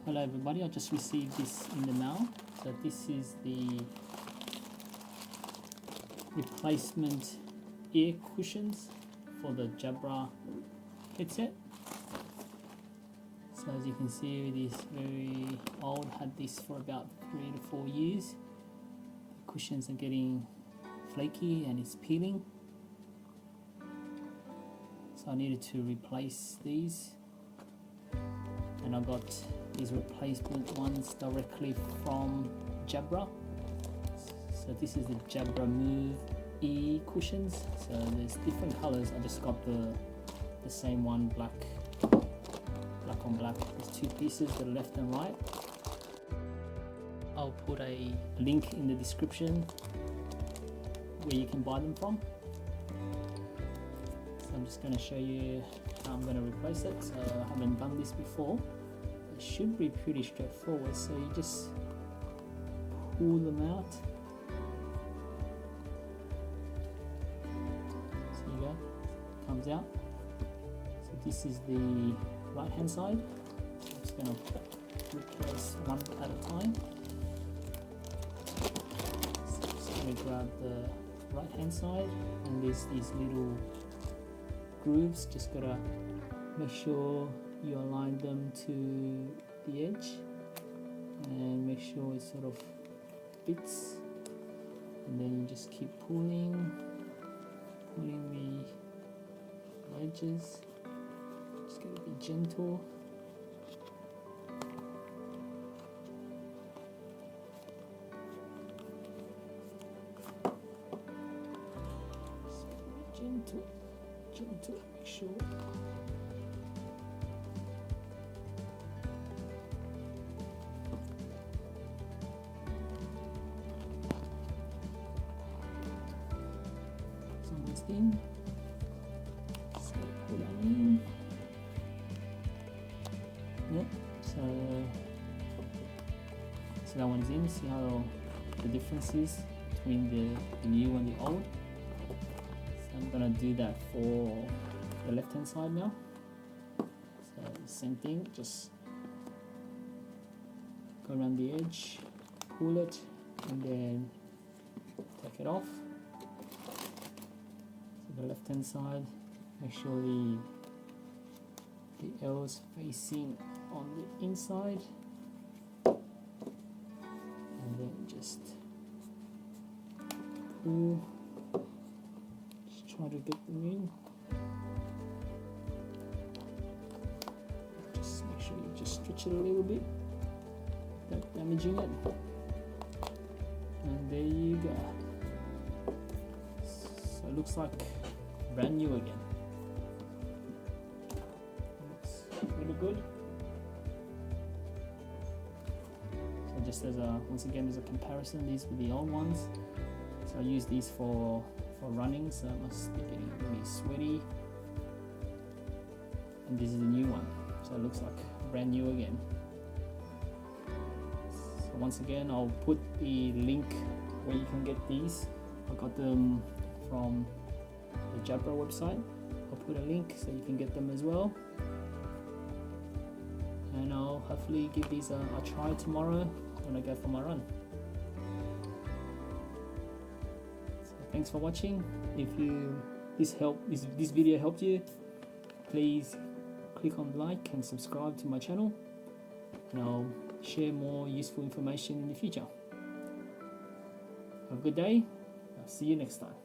Hello everybody, I just received this in the mail. So this is the replacement ear cushions for the Jabra headset. So as you can see, it is very old, had this for about 3 to 4 years. The cushions are getting flaky and it's peeling. So I needed to replace these. And I got these replacement ones directly from Jabra. So this is the Jabra Move E cushions. So there's different colors. I just got the same one, black on black. There's 2 pieces, the left and right. I'll put a link in the description where you can buy them from. So I'm just going to show you how I'm going to replace it. So I haven't done this before. It should be pretty straightforward. So you just pull them out. So you go, comes out. So this is the right hand side. So I'm just going to replace one at a time. So I'm just going to grab the right hand side, and there's these little grooves. Just gotta make sure you align them to the edge and make sure it sort of fits, and then you just keep pulling the edges. Just gotta be gentle. Just be gentle, make sure. It's almost in. So put that in. Yep. So that one's in. See how the difference is between the new and the old. So I'm gonna do that for the left hand side now. So the same thing, just go around the edge, pull it, and then take it off. So the left hand side, make sure the L is facing on the inside, and then just pull. Just try to get them in. Just make sure you just stretch it a little bit without damaging it. And there you go. So it looks like brand new again. Looks really good. So just as once again as a comparison, these were the old ones. So I use these for running, so it must be getting really sweaty. And this is the new one, so it looks like brand new again. So once again, I'll put the link where you can get these. I got them from the Jabra website. I'll put a link so you can get them as well. And I'll hopefully give these a try tomorrow when I go for my run. So thanks for watching. If this video helped you, please click on like and subscribe to my channel, and I'll share more useful information in the future. Have a good day. I'll see you next time.